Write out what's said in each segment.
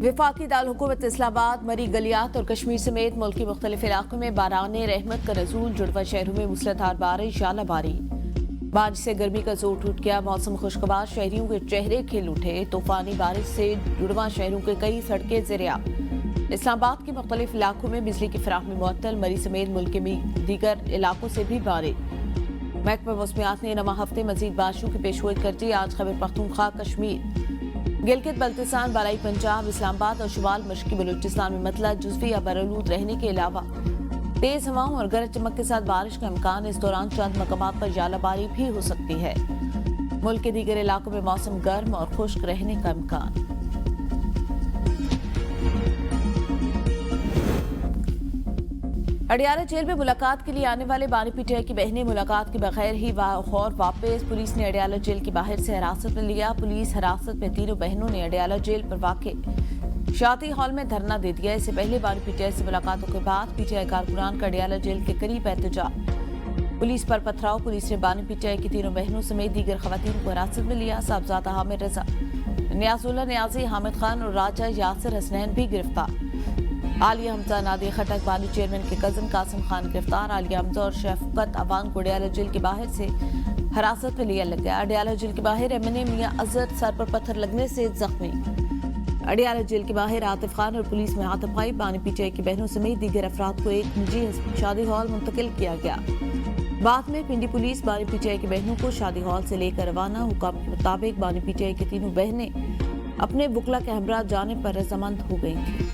वफाकी दारकूमत इस्लामाबाद, मरी गलियात और कश्मीर समेत मुल्क के मुख्तलिफ इलाकों में बाराने रहमत का नज़ूल। जुड़वा शहरों में मूसलाधार बारिश, आलाबारी। बारिश से गर्मी का जोर टूट गया, मौसम खुशगवार, शहरियों के चेहरे खिल उठे। तूफानी बारिश से जुड़वा शहरों के कई सड़कें ज़ेर-ए-आब। इस्लामाबाद के मुख्तलिफ इलाकों में बिजली की फराहमी मुअत्तल, मरी समेत मुल्क के दीगर इलाकों से भी बारिश। महकमा मौसमियात ने नमा हफ्ते मजीद बारिशों की पेशगोई कर दी। आज खैबर पख्तूनख्वा, कश्मीर, गिलगित बल्तिस्तान, बालाई पंजाब, इस्लामाबाद और शुमाल मशरकी बलूचिस्तान में मतला जुज़वी या बरआलूद रहने के अलावा तेज हवाओं और गरज चमक के साथ बारिश का इम्कान। इस दौरान चंद मकामात पर यालाबारी भी हो सकती है। मुल्क के दीगर इलाकों में मौसम गर्म और खुश्क रहने का इम्कान। अडियाला जेल में मुलाकात के लिए आने वाले बानी पीटीआई की बहनें मुलाकात के बगैर ही लाहौर वापस। पुलिस ने अडियाला जेल के बाहर से हिरासत में लिया। पुलिस हिरासत में तीनों बहनों ने अडियाला जेल पर वाक़े शादी हॉल में धरना दे दिया। इससे पहले बानी पीटीआई से मुलाकातों के बाद पीटीआई कारकुनान का अडियाला जेल के करीब एहतजाज। पुलिस पर पथराव। पुलिस ने बानी पीटीआई की तीनों बहनों समेत दीगर खवातीन को हिरासत में लिया। साहबजादा हामिद रजा, नियाजुल्लाह नियाजी, हामिद खान और राजा यासिर हसनैन भी गिरफ्तार। आलिया हमजा, नादिया खटक, बानी चेयरमैन के कजन कासिम खान गिरफ्तार। आलिया हमजा और शफकत अवान को अडियाला जेल के बाहर से हिरासत में लिया गया। अडियाला जेल के बाहर एमएनए मियां अजहर सर पर पत्थर लगने से जख्मी। अडियाला जेल के बाहर आतिफ खान और पुलिस में हाथापाई। बानी पीटीआई की बहनों समेत दीगर अफराद को एक निजी शादी हॉल मुंतकिल किया गया। बाद में पिंडी पुलिस बानी पीटीआई की बहनों को शादी हॉल से लेकर रवाना। हुकाम के मुताबिक बानी पीटीआई की तीनों बहनें अपने बुकला के हमरा जाने पर रजामंद हो गई थी।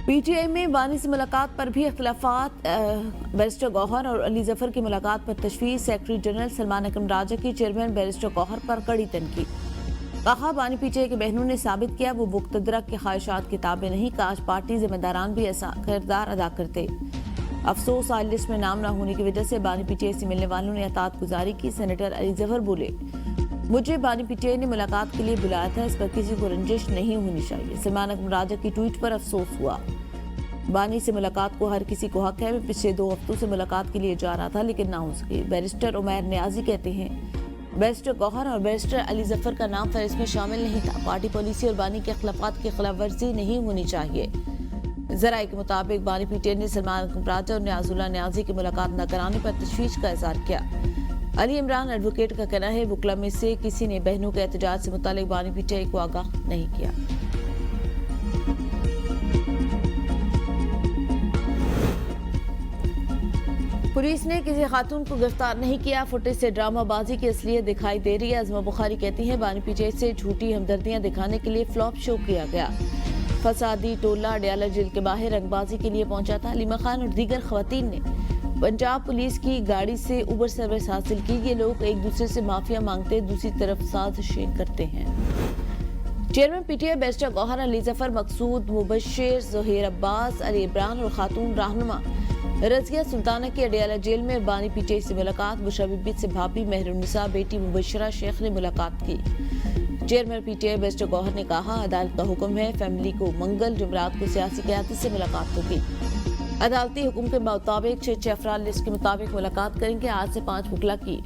पीटीआई में बानी से मुलाकात पर भी इख्तिलाफात। बैरिस्टर गौहर और अली जफर की मुलाकात पर तशवीश। सेक्रेटरी जनरल सलमान अकरम राजा की चेयरमैन बैरिस्टर गौहर पर कड़ी तनकीद। कहा, बानी पीटीआई की बहनों ने साबित किया वो मुक़्तदरा के ख्वाहिशात की ताबे नहीं। काश पार्टी जिम्मेदारान भी ऐसा किरदार अदा करते। अफसोस, आज लिस्ट में नाम न होने की वजह से बानी पीटीआई से मिलने वालों ने अतात गुजारी की। सेनेटर अली जफर बोले, मुझे बानी पीटीआई ने मुलाकात के लिए बुलाया था, इस पर किसी को रंजिश नहीं होनी चाहिए। सलमान अकरम राजा की ट्वीट पर अफसोस हुआ। बानी से मुलाकात को हर किसी को हक है। मैं पिछले 2 हफ्तों से मुलाकात के लिए जा रहा था लेकिन ना हो सकी। बैरिस्टर उमैर नियाजी कहते हैं, बैरिस्टर गौहर और बैरिस्टर अली जफर का नाम फहरिस्त में शामिल नहीं था। पार्टी पॉलिसी और बानी के खिलाफात की खिलाफ वर्जी नहीं होनी चाहिए। जराये के मुताबिक बानी पीटीआई ने सलमान अकरम राजा और नियाजुल्लाह नियाजी की मुलाकात न कराने पर तशवीश का इजहार किया। अली इमरान एडवोकेट का कहना है, बुकला में से किसी ने बहनों के एहतजाज से मुतालिक बानी पीटीआई को आगाह नहीं किया। पुलिस ने किसी खातून को गिरफ्तार नहीं किया। फुटेज से ड्रामाबाजी की असलियत दिखाई दे रही है। अज़मा बुखारी कहती हैं, बानी पीटीआई से झूठी हमदर्दियां दिखाने के लिए फ्लॉप शो किया गया। फसादी टोला अडियाला जेल के बाहर रंगबाजी के लिए पहुंचा था। हलीमा खान और दीगर खवातीन ने पंजाब पुलिस की गाड़ी से उबर सर्विस हासिल की। ये लोग एक दूसरे से माफिया मांगते, दूसरी तरफ साजिशें करते हैं। चेयरमैन पीटीआई बैरिस्टर गौहर, अली जफर, मकसूद मुबशिर, ज़ोहेर अब्बास, अली इमरान और खातून रहनुमा रज़िया सुल्ताना की अडियाला जेल में बानी पीटीआई से मुलाकात। बुशरा बीबी से भाभी मेहरुन्निसा बेटी मुबशिरा शेख ने मुलाकात की। चेयरमैन पीटीआई बैरिस्टर गौहर ने कहा, अदालत का हुक्म है, फैमिली को मंगल जुमरात को सियासी क़यादत से मुलाकात होगी। अदालती हुक्म के मुताबिक 6 अफराद लिस्ट के मुताबिक मुलाकात करेंगे। आज से 5 बुकला की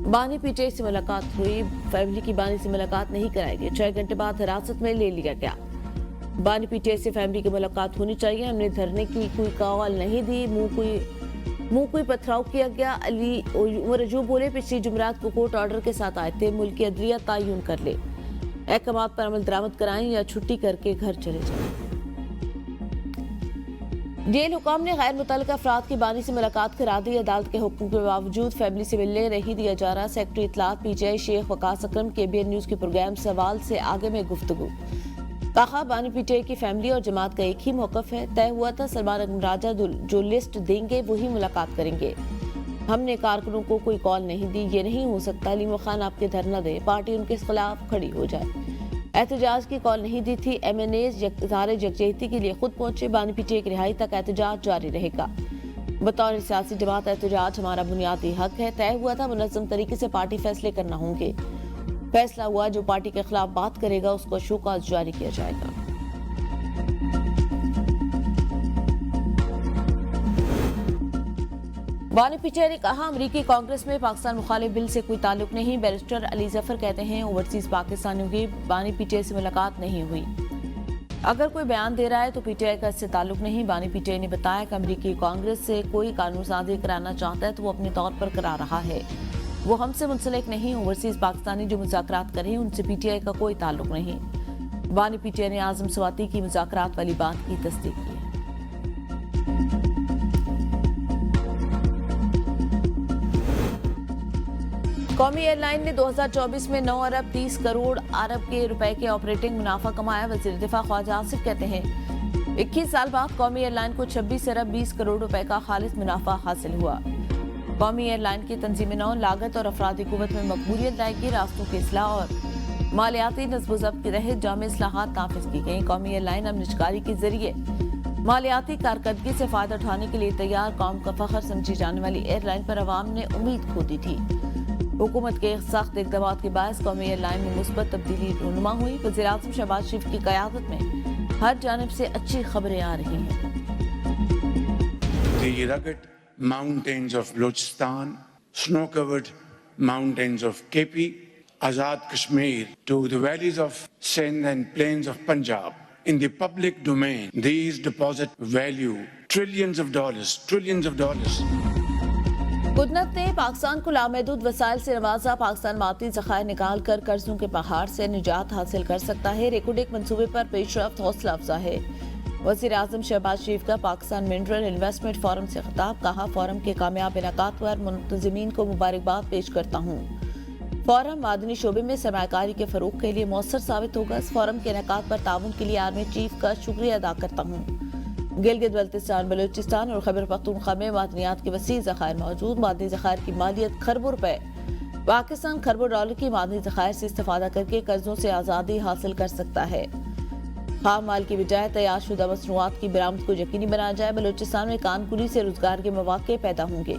बानी पीटीआई से मुलाकात हुई। फैमिली की बानी से मुलाकात नहीं कराएगी। 6 घंटे बाद हिरासत में ले लिया गया। बानी पीटीआई से फैमिली की मुलाकात होनी चाहिए। हमने धरने की कोई कॉल नहीं दी। मुंह कोई पथराव किया गया। अली उमर जो बोले, पिछली जुमरात को कोर्ट ऑर्डर के साथ आए थे। मुल्क की अदलिया तयन कर ले, अहकामात पर अमल दरामद कराएं या छुट्टी करके घर चले जाएं। जेल हुकाम ने गैर मुतल्लिका अफराद की बानी से मुलाकात करा दी। अदालत के हुक्म के बावजूद फैमिली से मिलने नहीं दिया जा रहा। सेक्रेटरी इत्तलात पीटीआई शेख वकास अकरम केबीएन न्यूज के प्रोग्राम सवाल से आगे में गुफ्तगू। कहा, बानी पीटीआई की फैमिली और जमात का एक ही मौकफ है। तय हुआ था सलमान अकरम राजा जो लिस्ट देंगे वही मुलाकात करेंगे। हमने कारकुनों को कोई कॉल नहीं दी। ये नहीं हो सकता हलीमा खान आपके धरना दे, पार्टी उनके खिलाफ खड़ी हो जाए। एहतजाज की कॉल नहीं दी थी। एमएनए इज़हार यकजहती के लिए खुद पहुंचे। बानी पीटीआई की रिहाई तक एहतजाज जारी रहेगा। बतौर सियासी जमात एहतजाज हमारा बुनियादी हक है। तय हुआ था मुनज़्ज़म तरीके से पार्टी फैसले करना होंगे। फैसला हुआ, जो पार्टी के खिलाफ बात करेगा उसको शोकॉज जारी किया जाएगा। बानी पीटीआई ने कहा, अमरीकी कांग्रेस में पाकिस्तान मुखालिफ बिल से कोई ताल्लुक नहीं। बैरिस्टर अली जफर कहते हैं, ओवरसीज पाकिस्तानियों की बानी पीटीआई से मुलाकात नहीं हुई। अगर कोई बयान दे रहा है तो पीटीआई का इससे ताल्लुक नहीं। बानी पीटीआई ने बताया कि अमरीकी कांग्रेस से कोई कानून साजी कराना चाहता है तो वो अपने तौर पर करा रहा है, वो हमसे मुंसलिक नहीं। ओवरसीज पाकिस्तानी जो मुज़ाकरात करें उनसे पीटीआई का कोई ताल्लुक नहीं। बानी पीटीआई ने आजम स्वाति की मुज़ाकरात वाली बात की तस्दीक की है। कौमी एयरलाइन ने 2024 में 9 अरब 30 करोड़ अरब के रुपए के ऑपरेटिंग मुनाफा कमाया। वज़ीर दिफा ख्वाजा आसिफ कहते हैं, 21 साल बाद कौमी एयरलाइन को 26 अरब 20 करोड़ रुपए का खालिस मुनाफा हासिल हुआ। कौमी एयरलाइन की तंजीम नौ लागत और अफरादी कुव्वत में मकबूलियत लाएगी। रास्तों की इस्लाह और मालियाती नस्ब ज़ब्त के तहत जामे इस्लाहात नाफिज की गई। कौमी एयरलाइन अब निजकारी के जरिए मालियाती कारकर्दगी से फायदा उठाने के लिए तैयार, कौम का फखर समझी जाने वाली एयरलाइन पर अवाम ने उम्मीद खो दी थी। हुकूमत के सख्त इक़दाम के बायस कौमी एयरलाइन में मुस्बत तब्दीली रूनुमा हुई। वज़ीर आज़म शहबाज शरीफ की क़यादत में हर जानिब से अच्छी खबरें आ रही हैं। The rugged mountains of Balochistan, snow-covered mountains of KP, Azad Kashmir, to the valleys of Sindh and plains of Punjab. In the public domain, these deposit value trillions of dollars. कुदरत ने पाकिस्तान को लामहदूद वसाइल से नवाजा। पाकिस्तान माती ज़खायर निकाल कर कर्जों के पहाड़ से निजात हासिल कर सकता है। रेकोडेक मंसूबे पर पेशरफ्त हौसला अफजा है। वज़ीर आज़म शहबाज शरीफ का पाकिस्तान मिनरल इन्वेस्टमेंट फोरम से खिताब। कहा, फोरम के कामयाब इनेकाद पर मुंतज़मीन को मुबारकबाद पेश करता हूँ। फोरम मादनी शोबे में सरमायाकारी के फरोग के लिए मौसर साबित होगा। इस फोरम के इनेकाद पर ताउन के लिए आर्मी चीफ का शुक्रिया अदा करता हूँ। गिलगित बल्तिस्तान, बलूचिस्तान और खैबर पख्तूनख्वा में मादनियात के वसी ज़खायर मौजूद। मादनी ज़खायर की मालियत खरबों रुपए। पाकिस्तान खरबों डॉलर की मादनी ज़खायर से इस्तेफादा करके कर्जों से आज़ादी हासिल कर सकता है। खाम माल की बजाय तैयार शुदा मसनूआत की बरामद को यकीनी बनाया जाए। बलूचिस्तान में कानकुनी से रोजगार के मौके पैदा होंगे।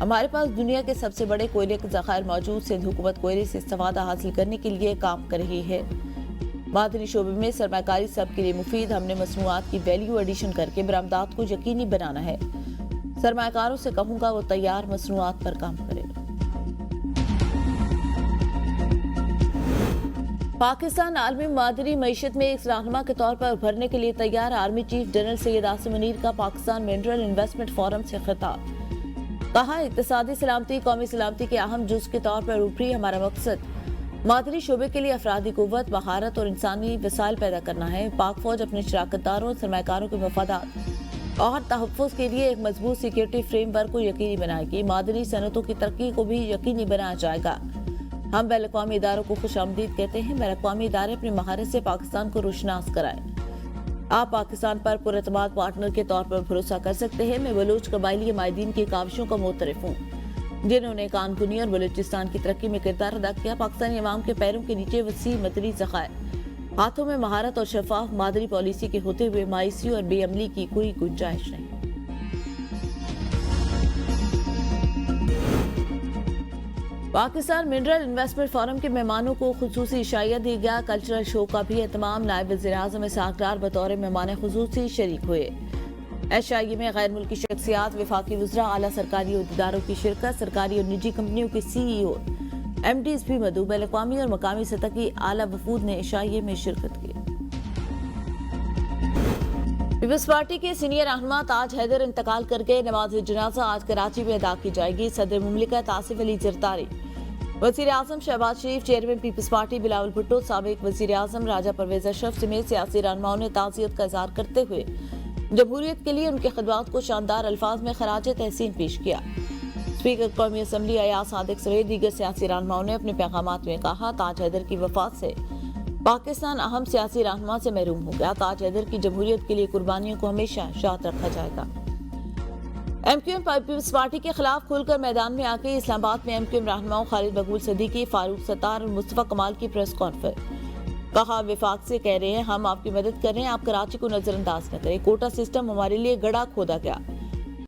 हमारे पास दुनिया के सबसे बड़े कोयले के ज़खायर मौजूद। सिंध हुकूमत कोयले से इस्तेफादा हासिल करने के लिए काम कर रही है। मादनी शोबे में सरमायाकारी सबके लिए मुफीद। हमने मसनूआत की वैल्यू एडिशन करके बरामदात को यकीनी बनाना है। सरमायाकारों से कहूँगा वो तैयार मसनूआत पर काम करें। पाकिस्तान आलमी मादनी मईशत में एक रहनुमा के तौर पर उभरने के लिए तैयार। Army chief general Syed Asim Munir का पाकिस्तान मिनरल इन्वेस्टमेंट फोरम से खिताब। कहा, इक्तिसादी सलामती कौमी सलामती के अहम जुज़ के तौर पर ऊपरी हमारा मकसद मादनी शोबे के लिए अफरादी कुव्वत, महारत और इंसानी वसाइल पैदा करना है। पाक फौज अपने शराकतदारों और सरमायाकारों के मफादात और तहफ़्फ़ुज़ के लिए एक मजबूत सिक्योरिटी फ्रेमवर्क को यकीनी बनाएगी। मादनी सनतों की तरक्की को भी यकीनी बनाया जाएगा। हम बैनुल-अक़वामी इदारों को खुशामदीद कहते हैं। बैनुल-अक़वामी इदारे अपनी महारत से पाकिस्तान को रोशनास कराएं। आप पाकिस्तान पर पुरअतमाद पार्टनर के तौर पर भरोसा कर सकते हैं। मैं बलूच कबाइली माहिदीन की काविशों का मोतरफ हूँ जिन्होंने कानकुनी और बलूचिस्तान की तरक्की में किरदार अदा किया। पाकिस्तानी अवाम के पैरों के नीचे वसी मदनी ज़खायर, हाथों में महारत और शफाफ मादनी पॉलिसी के होते हुए मायूसी और बेअमली की कोई गुंजाइश नहीं। पाकिस्तान मिनरल इन्वेस्टमेंट फोरम के मेहमानों को खुसूसी इशाइया दी गया। कल्चरल शो का भी एहतमाम। नायब वज़ीर आज़म इसहाक़ डार बतौर मेहमान खुसूसी शरीक हुए। एशआईए में गैर मुल्की शख्सियात, वफाकी वज़रा, आला सरकारी अहदेदारों की शिरकत। सरकारी और निजी कंपनियों के CEO, MDs भी मदऊ। बैनुल-अक़वामी और मकामी सतह की आला वफूद ने एशआईए में शिरकत की। पीपल्स पार्टी के सीनियर रहनुमा ताज हैदर इंतकाल कर गए। नमाज जनाजा आज कराची में अदा की जाएगी। सदर मुमलिकत आसिफ अली जरदारी, वज़ीर आज़म शहबाज शरीफ, चेयरमैन पीपल्स पार्टी बिलावल भुट्टो, साबिक वज़ीर आज़म राजा परवेज़ अशरफ समेत सियासी रहनुमाओं ने ताज़ियत का इज़हार करते हुए जमहूरियत के लिए उनके खिदमात को शानदार अल्फाज में खराज तहसीन पेश किया। स्पीकर कौमी असम्बली अयाज सादिक समेत दीगर सियासी रहनुमाओं ने अपने पैगामात में कहा, ताज हैदर की वफात से पाकिस्तान अहम सियासी रहनुमा से महरूम हो गया। ताज हैदर की जमहूरियत के लिए कुर्बानियों को हमेशा याद रखा जाएगा। MQM पीपल्स पार्टी के खिलाफ खुलकर मैदान में आके इस्लामाबाद में MQM रहनुमाओं खालिद मकबूल सदीकी, फारूक सत्तार और मुस्तफा कमाल की प्रेस कॉन्फ्रेंस। कहा, विफाक से कह रहे हैं हम आपकी मदद कर रहे हैं, आप कराची को नजरअंदाज न करें। कोटा सिस्टम हमारे लिए गड़ा खोदा गया,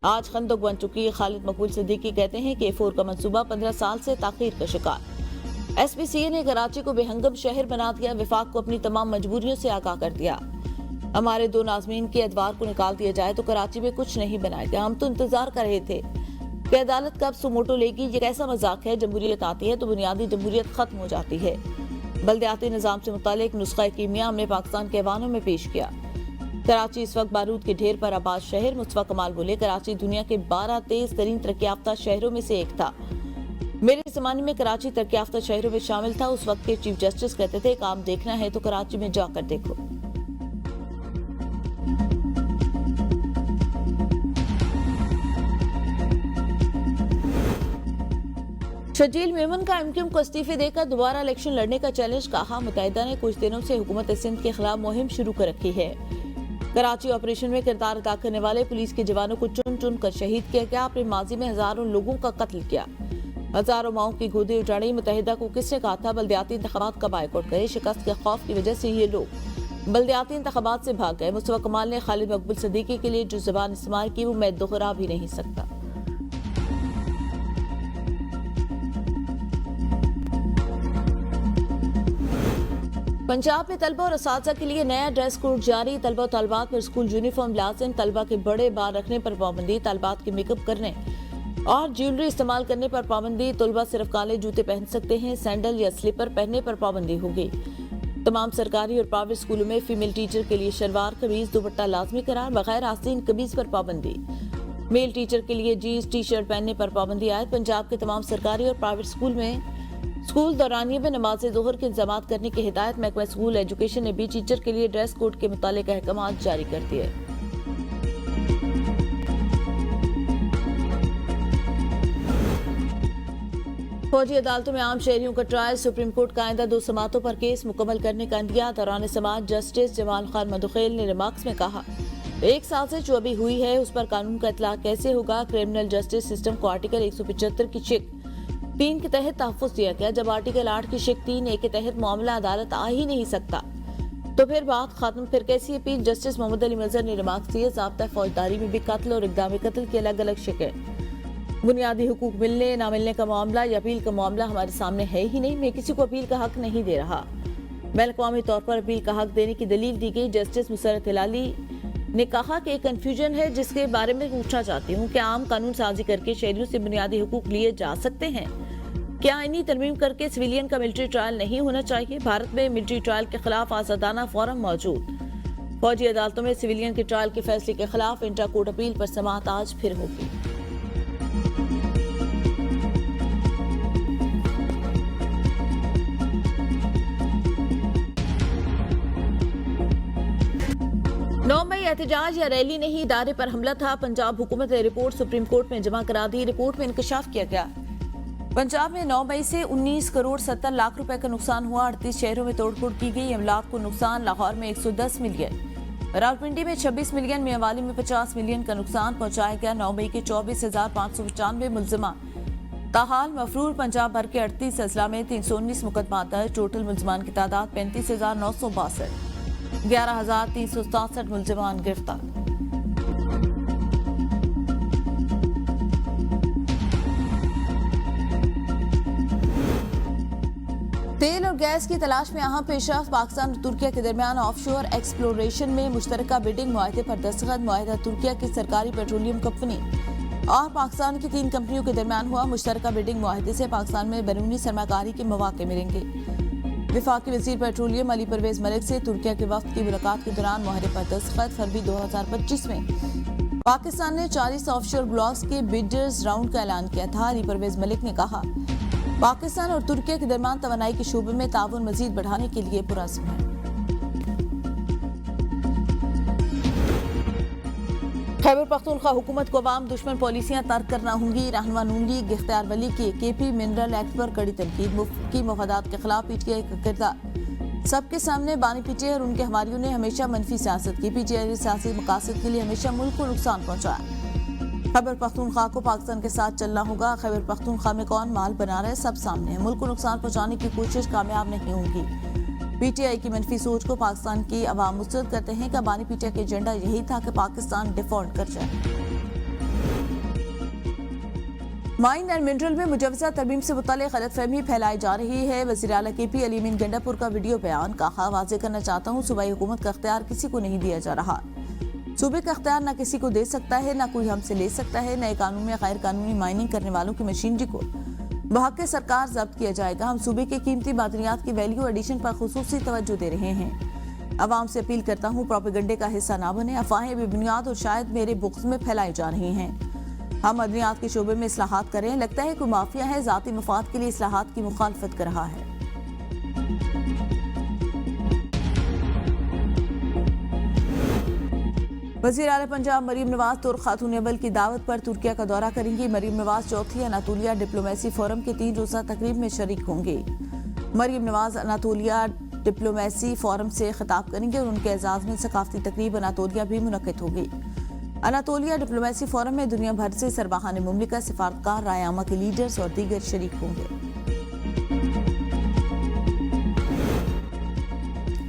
आज खंदक बन चुकी है। खालिद मकबूल सदीकी कहते हैं कि A4 का मंसूबा 15 साल से ताखीर का शिकार। SPCA ने कराची को बेहंगम शहर बना दिया। विफाक को अपनी तमाम मजबूरियों से आगाह कर दिया। हमारे 2 नाज़मीन के एतवार को निकाल दिया जाए तो कराची में कुछ नहीं बनाया गया। हम तो इंतजार कर रहे थे کہ عدالت کب سوموٹو لے گی؟ یہ کیسا مذاق ہے؟ جمہوریت آتی ہے تو بنیادی جمہوریت ختم ہو جاتی ہے۔ بلدیاتی نظام سے متعلق نسخہ کیمیا ہم نے پاکستان کے ایوانوں میں پیش کیا۔ کراچی اس وقت بارود کے ڈھیر پر آباد شہر۔ مصطفیٰ کمال بولے کراچی دنیا کے 12 تیز ترین ترقی یافتہ شہروں میں سے ایک تھا۔ میرے زمانے میں کراچی ترقی یافتہ شہروں میں شامل تھا۔ اس وقت کے چیف جسٹس کہتے تھے کام دیکھنا ہے تو کراچی میں جا کر دیکھو۔ شجیل میمن کا ایم کیو ایم کو استعفے دے کر دوبارہ الیکشن لڑنے کا چیلنج۔ کہا متحدہ نے کچھ دنوں سے حکومت سندھ کے خلاف مہم شروع کر رکھی ہے۔ کراچی آپریشن میں کردار ادا کرنے والے پولیس کے جوانوں کو چن چن کر شہید کیا گیا۔ اپنے ماضی میں ہزاروں لوگوں کا قتل کیا، ہزاروں ماؤں کی گودیں اجاڑی۔ متحدہ کو کس نے کہا تھا بلدیاتی انتخابات کا بائیکاٹ کرے؟ شکست کے خوف کی وجہ سے یہ لوگ بلدیاتی انتخابات سے بھاگ گئے۔ مصطفیٰ کمال نے خالد مقبول صدیقی کے لیے جو زبان استعمال کی وہ میں دوہرا بھی نہیں سکتا۔ پنجاب میں طلبہ اور اساتذہ کے لیے نیا ڈریس کوڈ جاری۔ طلبہ و طالبات پر اسکول یونیفارم لازم۔ طلبہ کے بڑے بال رکھنے پر پابندی۔ طالبات کے میک اپ کرنے اور جیولری استعمال کرنے پر پابندی۔ طلبہ صرف کالے جوتے پہن سکتے ہیں۔ سینڈل یا سلیپر پہننے پر پابندی ہوگی۔ تمام سرکاری اور پرائیویٹ اسکولوں میں فیمیل ٹیچر کے لیے شلوار قمیض دوپٹہ لازمی قرار۔ بغیر آستین قمیض پر پابندی۔ میل ٹیچر کے لیے جینز ٹی شرٹ پہننے پر پابندی عائد۔ پنجاب کے تمام سرکاری اور پرائیویٹ اسکول میں اسکول دورانیے میں نماز ظہر کے انتظامات کرنے کی ہدایت۔ محکمہ اسکول ایجوکیشن نے بھی ٹیچر کے لیے ڈریس کوڈ کے متعلق احکامات جاری کر دیے۔ فوجی عدالتوں میں عام شہریوں کا ٹرائل۔ سپریم کورٹ کا آئندہ 2 سماعتوں پر کیس مکمل کرنے کا عندیہ۔ دوران سماعت جسٹس جمال خان مدوخیل نے ریمارکس میں کہا ایک سازش جو ابھی ہوئی ہے اس پر قانون کا اطلاق کیسے ہوگا؟ کرمنل جسٹس سسٹم کو آرٹیکل 175 کی شق 3 کے تحت تحفظ دیا گیا۔ جب آرٹیکل 8 کی شق 3(a) کے تحت معاملہ عدالت آ ہی نہیں سکتا تو پھر بات ختم، پھر کیسی اپیل؟ جسٹس محمد علی مظہر نے ریمارکس دیے ضابطہ فوجداری میں بھی قتل اور اقدام قتل کی الگ الگ شقیں، بنیادی حقوق ملنے نہ ملنے کا معاملہ یا اپیل کا معاملہ ہمارے سامنے ہے ہی نہیں۔ میں کسی کو اپیل کا حق نہیں دے رہا۔ بین الاقوامی طور پر اپیل کا حق دینے کی دلیل دی گئی۔ جسٹس مسرت ہلالی نے کہا کہ ایک کنفیوژن ہے جس کے بارے میں پوچھنا چاہتی ہوں کہ عام قانون سازی کر کے شہریوں سے بنیادی حقوق لیے جا سکتے ہیں؟ کیا آئینی ترمیم کر کے سویلین کا ملٹری ٹرائل نہیں ہونا چاہیے؟ بھارت میں ملٹری ٹرائل کے خلاف آزادانہ فورم موجود۔ فوجی عدالتوں میں سویلین کے ٹرائل کے فیصلے کے خلاف انٹرا کورٹ اپیل پر سماعت آج پھر ہوگی۔ مئی احتجاج یا ریلی نہیں، ادارے پر حملہ تھا۔ پنجاب حکومت نے رپورٹ سپریم کورٹ میں جمع کرا دی۔ رپورٹ میں انکشاف کیا گیا پنجاب میں 9 مئی سے 19 کروڑ 70 لاکھ روپے کا نقصان ہوا۔ 38 شہروں میں توڑ پھوڑ کی گئی، املاک کو نقصان۔ لاہور میں 110 ملین، راولپنڈی میں 26 ملین، میاوالی میں 50 ملین کا نقصان پہنچایا گیا۔ 9 مئی کے 24,595 ملزمان تاحال مفرور۔ پنجاب بھر کے 38 اضلاع میں 319 مقدمات درج۔ ٹوٹل ملزمان کی تعداد 35,962، 11,367 ملزمان گرفتار۔ تیل اور گیس کی تلاش میں اہم پیش رفت۔ پاکستان اور ترکیہ کے درمیان آف شور ایکسپلوریشن میں مشترکہ بڈنگ معاہدے پر دستخط۔ معاہدہ ترکیہ کی سرکاری پیٹرولیم کمپنی اور پاکستان کی 3 کمپنیوں کے درمیان ہوا۔ مشترکہ بڈنگ معاہدے سے پاکستان میں بیرونی سرمایہ کاری کے مواقع ملیں گے۔ وفاقی وزیر پیٹرولیم علی پرویز ملک سے ترکیہ کے وفد کی ملاقات کے دوران معاہدے پر دستخط۔ فروری 2025 میں پاکستان نے 40 آف شور بلاکس کے بیڈرز راؤنڈ کا اعلان کیا تھا۔ علی پرویز ملک نے کہا پاکستان اور ترکیہ کے درمیان توانائی کے شعبے میں تعاون مزید بڑھانے کے لیے پرعزم ہے۔ خیبر پختونخوا حکومت کو عوام دشمن پالیسیاں ترک کرنا ہوں گی۔ رہنما نون لیگ اختیار ولی کی KP منرل ایکٹ پر کڑی تنقید۔ مفتی مفادات کے خلاف PTI کا کردار سب کے سامنے۔ بانی PTI اور ان کے ہماریوں نے ہمیشہ منفی سیاست کی۔ PTI نے سیاسی مقاصد کے لیے ہمیشہ ملک کو نقصان پہنچایا۔ خیبر پختونخوا کو پاکستان کے ساتھ چلنا ہوگا۔ خیبر پختونخوا میں کون مال بنا رہا ہے سب سامنے ہے۔ ملک کو نقصان پہنچانے کی کوشش کامیاب نہیں ہوگی۔ PTI کی منفی سوچ کو پاکستان کی عوام مسترد کرتے ہیں کہ بانی PTI کا ایجنڈا یہی تھا کہ پاکستان ڈیفالٹ کر جائے۔ مائن اینڈ منرل میں مجوزہ ترمیم سے متعلق غلط فہمی پھیلائی جا رہی ہے۔ وزیر اعلیٰ KP علی امین گنڈا پور کا ویڈیو بیان۔ کہا واضح کرنا چاہتا ہوں صوبائی حکومت کا اختیار کسی کو نہیں دیا جا رہا۔ सूबे का अख्तियार न किसी को दे सकता है, न कोई हमसे ले सकता है। नए कानून में गैर कानूनी माइनिंग करने वालों की मशीनरी को बहक सरकार जब्त किया जाएगा। हम सूबे के कीमती मादनियात की वैल्यू एडिशन पर खुसूसी तवज्जो दे रहे हैं। अवाम से अपील करता हूँ, प्रोपेगेंडे का हिस्सा ना बने। अफवाहें बेबुनियाद और शायद मेरे बुग़्ज़ में फैलाई जा रही हैं। हम मदनियात के शोबे में इस्लाहात करें। लगता है कोई माफिया है, ज़ाती मफाद के लिए इस्लाहात की मुखालफत कर रहा है। वज़ीर आला पंजाब मरीम नवाज तुर्क खातून अव्वल की दावत पर तुर्किया का दौरा करेंगी। मरीम नवाज चौथी अनातोलिया डिप्लोमेसी फोरम के 3 रोज़ा तकरीब में शरीक होंगे। Maryam Nawaz Anatolia diplomacy forum से खिताब करेंगे और उनके एजाज़ में सकाफती तकरीब अनातोलिया भी मुनक़िद होगी। अनातोलिया डिप्लोमेसी फोरम में दुनिया भर से सरबराहान मुमलिकत, सिफारतकार, राय-आमा के लीडर्स और दीगर शरीक होंगे।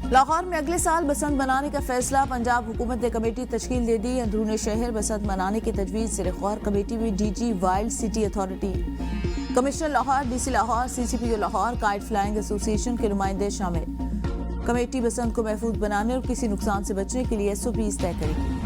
लाहौर में अगले साल बसंत मनाने का फैसला। पंजाब हुकूमत ने कमेटी तश्कील दे दी। अंदरून शहर बसंत मनाने की तजवीज़ ज़ेर गौर। कमेटी में DG wild city authority, commissioner Lahore, DC Lahore, CCPO Lahore, kite flying association के नुमाइंदे शामिल। कमेटी बसंत को महफूज बनाने और किसी नुकसान से बचने के लिए SOPs तय करेगी।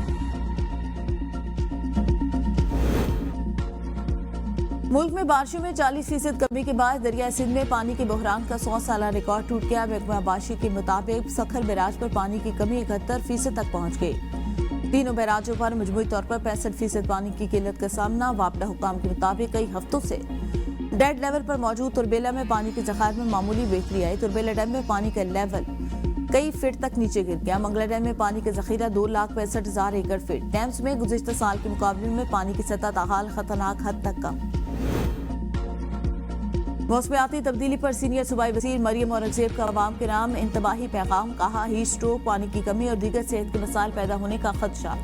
मुल्क में बारिशों में 40% कमी के बाद दरिया सिंध में पानी के बहरान का 100 साला रिकॉर्ड टूट गया। महकमा बाशी के मुताबिक सखर बैराज पर पानी की कमी 71% तक पहुंच गई। तीनों बैराजों पर मजमूई तौर पर 65% पानी की किल्लत का सामना। वापडा हुकाम के मुताबिक कई हफ्तों से डेड लेवल पर मौजूद तुरबेला में पानी के ज़खायर में मामूली बेहतरी आई। तुरबेला डैम में पानी का लेवल कई फीट तक नीचे गिर गया। मंगला डैम में पानी का जखीरा 2,65,000 एकड़ फीट। डैम्स में गुज़िश्ता साल के मुकाबले में पानी की सतह ताहाल खतरनाक हद तक कम। मौसमियाती तब्दीली पर सीनियर सूबाई वज़ीर मरियम औरंगज़ेब का अवाम के नाम इंतबाही पैगाम। कहा, हीट स्ट्रोक, पानी की कमी और दीगर सेहत के मसाइल पैदा होने का खदशा।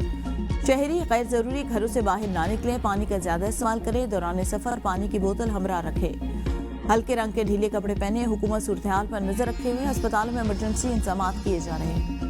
शहरी गैर ज़रूरी घरों से बाहर ना निकलें। पानी का ज़्यादा इस्तेमाल करें। दौरान सफ़र पानी की बोतल हमरा रखें। हल्के रंग के ढीले कपड़े पहने। हुकूमत सूरत हाल पर नजर रखे हुए अस्पतालों में इमरजेंसी इंतजाम किए जा रहे हैं।